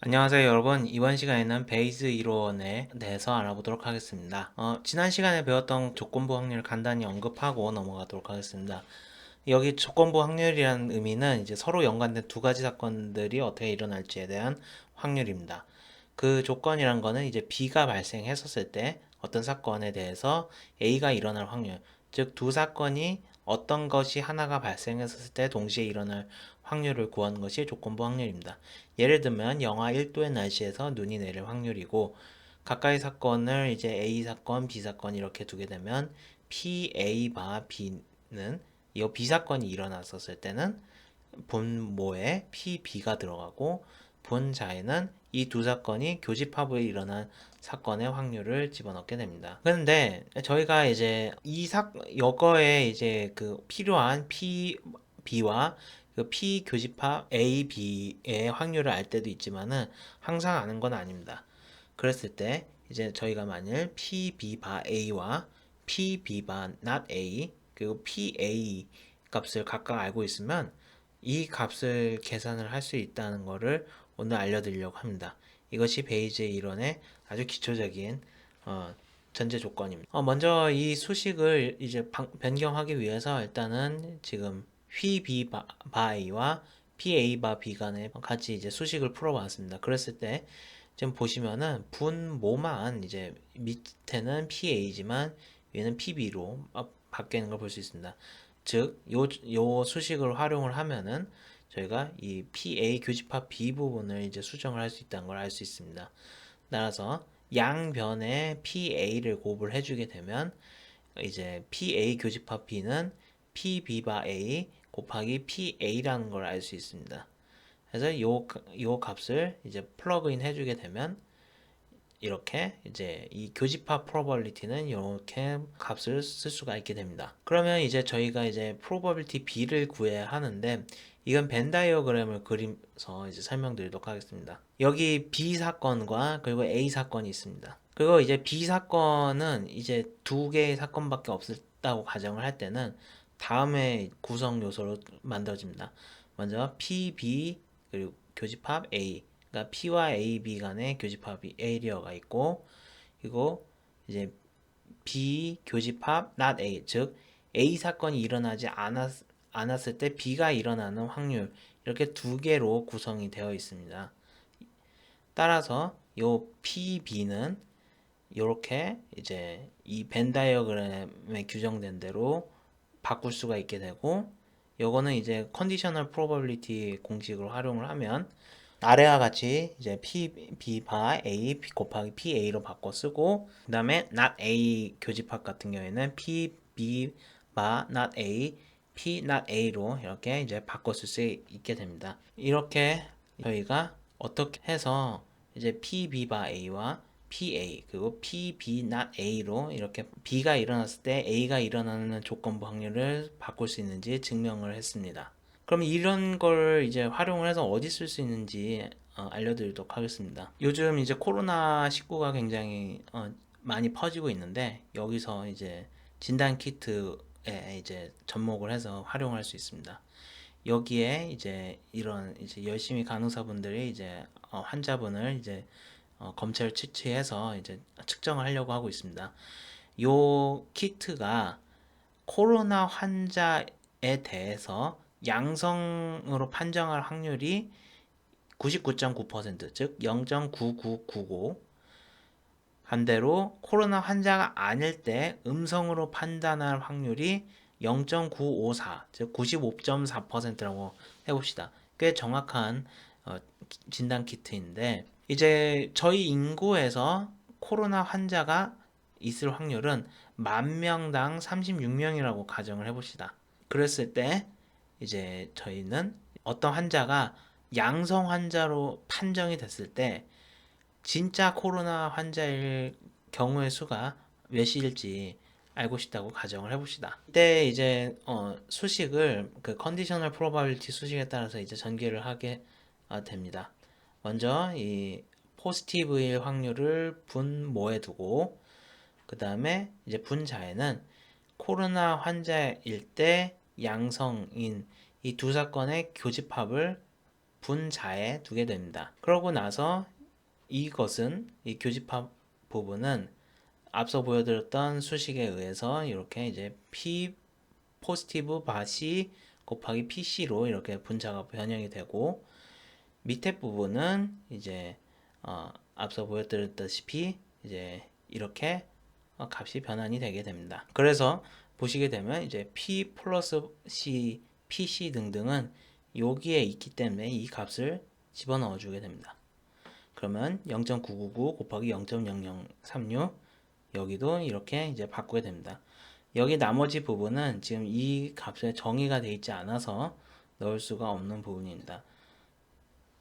안녕하세요 여러분. 이번 시간에는 베이즈 이론에 대해서 알아보도록 하겠습니다. 지난 시간에 배웠던 조건부 확률을 간단히 언급하고 넘어가도록 하겠습니다. 여기 조건부 확률이라는 의미는 이제 서로 연관된 두 가지 사건들이 어떻게 일어날지에 대한 확률입니다. 그 조건이란 거는 이제 B가 발생했었을 때 어떤 사건에 대해서 A가 일어날 확률, 즉 두 사건이 어떤 것이 하나가 발생했을 때 동시에 일어날 확률을 구하는 것이 조건부 확률입니다. 예를 들면 영하 1도의 날씨에서 눈이 내릴 확률이고 가까이 사건을 이제 A 사건, B 사건 이렇게 두게 되면 PA 바 B는 이 B 사건이 일어났었을 때는 분모에 PB가 들어가고 분자에는 이 두 사건이 교집합으로 일어난 사건의 확률을 집어넣게 됩니다. 그런데 저희가 이제 여거에 이제 그 필요한 PB와 그 P 교집합 A, B의 확률을 알 때도 있지만은 항상 아는 건 아닙니다. 그랬을 때 이제 저희가 만일 PB 바 A와 PB 바 not A 그리고 PA 값을 각각 알고 있으면 이 값을 계산을 할 수 있다는 것을 오늘 알려드리려고 합니다. 이것이 베이지의 이론의 아주 기초적인 전제 조건입니다. 먼저 이 수식을 이제 변경하기 위해서 일단은 지금 pb 바 a와 pa 바 b 간에 같이 이제 수식을 풀어봤습니다. 그랬을 때 지금 보시면은 분모만 이제 밑에는 pa지만 위에는 pb로 바뀌는 걸 볼 수 있습니다. 즉, 요 수식을 활용을 하면은 저희가 이 PA 교집합 B 부분을 이제 수정을 할 수 있다는 걸 알 수 있습니다. 따라서 양변에 PA를 곱을 해주게 되면 이제 PA 교집합 B는 PB 바 A 곱하기 PA라는 걸 알 수 있습니다. 그래서 요 값을 이제 플러그인 해주게 되면 이렇게 이제 이 교집합 프로버빌리티는 이렇게 값을 쓸 수가 있게 됩니다. 그러면 이제 저희가 이제 프로버빌리티 B를 구해야 하는데 이건 벤 다이어그램을 그림서 이제 설명드리도록 하겠습니다. 여기 B 사건과 그리고 A 사건이 있습니다. 그리고 이제 B 사건은 이제 두 개의 사건밖에 없었다고 가정을 할 때는 다음에 구성 요소로 만들어집니다. 먼저 PB 그리고 교집합 A 그러니까 P와 AB 간의 교집합이 에리어가 있고 그리고 이제 B 교집합 not A 즉 A 사건이 일어나지 않았을 때 B가 일어나는 확률 이렇게 두 개로 구성이 되어 있습니다. 따라서 요 PB는 이렇게 이제 이 벤 다이어그램에 규정된 대로 바꿀 수가 있게 되고 요거는 이제 컨디셔널 프로버빌리티 공식을 활용을 하면 아래와 같이 이제 PB 바 A 곱하기 PA로 바꿔 쓰고 그 다음에 not A 교집합 같은 경우에는 PB 바 not A, P not A로 이렇게 이제 바꿔 쓸 수 있게 됩니다. 이렇게 저희가 어떻게 해서 이제 PB 바 A와 PA 그리고 PB not A로 이렇게 B가 일어났을 때 A가 일어나는 조건부 확률을 바꿀 수 있는지 증명을 했습니다. 그럼 이런 걸 이제 활용을 해서 어디 쓸 수 있는지 알려드리도록 하겠습니다. 요즘 이제 코로나19가 굉장히 많이 퍼지고 있는데 여기서 이제 진단 키트에 이제 접목을 해서 활용할 수 있습니다. 여기에 이제 이런 이제 열심히 간호사분들이 이제 환자분을 이제 검체를 채취해서 이제 측정을 하려고 하고 있습니다. 요 키트가 코로나 환자에 대해서 양성으로 판정할 확률이 99.9%, 즉 0.9999. 반대로 코로나 환자가 아닐 때 음성으로 판단할 확률이 0.954, 즉 95.4%라고 해봅시다. 꽤 정확한 진단 키트인데 이제 저희 인구에서 코로나 환자가 있을 확률은 10,000명당 36명이라고 가정을 해봅시다. 그랬을 때 이제 저희는 어떤 환자가 양성 환자로 판정이 됐을 때 진짜 코로나 환자일 경우의 수가 몇일지 알고 싶다고 가정을 해봅시다. 이때 이제 수식을 그 컨디셔널 프로바빌리티 수식에 따라서 이제 전개를 하게 됩니다. 먼저 이 포지티브일 확률을 분모에 두고 그 다음에 이제 분자에는 코로나 환자일 때 양성인 이 두 사건의 교집합을 분자에 두게 됩니다. 그러고 나서 이것은 이 교집합 부분은 앞서 보여드렸던 수식에 의해서 이렇게 이제 P 포지티브 바시 곱하기 PC로 이렇게 분자가 변형이 되고, 밑에 부분은 이제 앞서 보여드렸다시피 이제 이렇게 값이 변환이 되게 됩니다. 그래서 보시게 되면 이제 P 플러스 C, PC 등등은 여기에 있기 때문에 이 값을 집어넣어 주게 됩니다. 그러면 0.999 곱하기 0.0036 여기도 이렇게 이제 바꾸게 됩니다. 여기 나머지 부분은 지금 이 값에 정의가 되어 있지 않아서 넣을 수가 없는 부분입니다.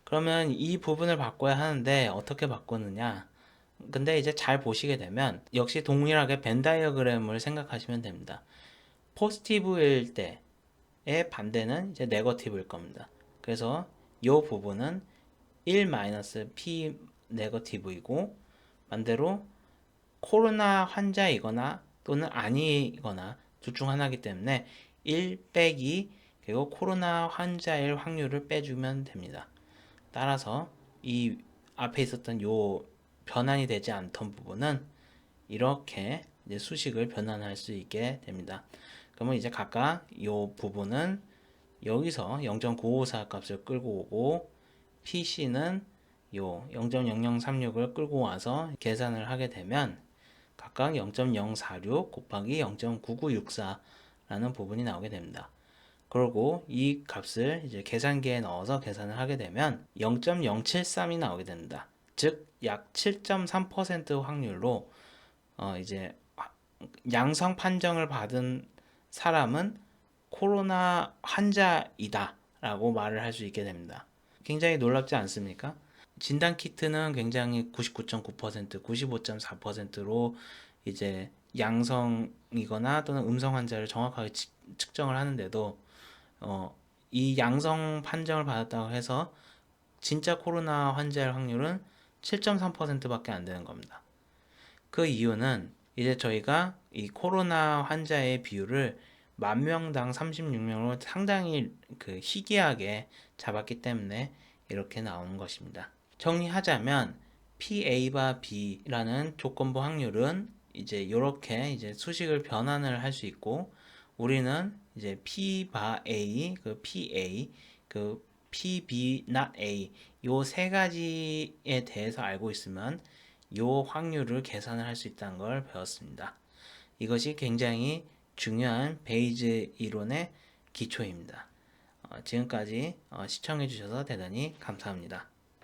그러면 이 부분을 바꿔야 하는데 어떻게 바꾸느냐? 근데 이제 잘 보시게 되면 역시 동일하게 벤 다이어그램을 생각하시면 됩니다. 포지티브일 때의 반대는 이제 네거티브일 겁니다. 그래서 이 부분은 1-p 네거티브이고, 반대로 코로나 환자이거나 또는 아니거나 둘 중 하나이기 때문에 1 빼기 그리고 코로나 환자일 확률을 빼주면 됩니다. 따라서 이 앞에 있었던 요 변환이 되지 않던 부분은 이렇게 이제 수식을 변환할 수 있게 됩니다. 그러면 이제 각각 요 부분은 여기서 0.954 값을 끌고 오고, PC는 요 0.0036을 끌고 와서 계산을 하게 되면 각각 0.046 곱하기 0.9964라는 부분이 나오게 됩니다. 그리고 이 값을 이제 계산기에 넣어서 계산을 하게 되면 0.073이 나오게 됩니다. 즉, 약 7.3% 확률로 이제 양성 판정을 받은 사람은 코로나 환자이다 라고 말을 할 수 있게 됩니다. 굉장히 놀랍지 않습니까? 진단 키트는 굉장히 99.9%, 95.4%로 이제 양성이거나 또는 음성 환자를 정확하게 측정을 하는데도 이 양성 판정을 받았다고 해서 진짜 코로나 환자일 확률은 7.3%밖에 안 되는 겁니다. 그 이유는 이제 저희가 이 코로나 환자의 비율을 10,000명당 36명으로 상당히 희귀하게 잡았기 때문에 이렇게 나오는 것입니다. 정리하자면 PA바 B라는 조건부 확률은 이제 이렇게 이제 수식을 변환을 할 수 있고, 우리는 이제 P바 A, PA, PB not A 요 세 가지에 대해서 알고 있으면 요 확률을 계산을 할 수 있다는 걸 배웠습니다. 이것이 굉장히 중요한 베이즈 이론의 기초입니다. 지금까지 시청해 주셔서 대단히 감사합니다.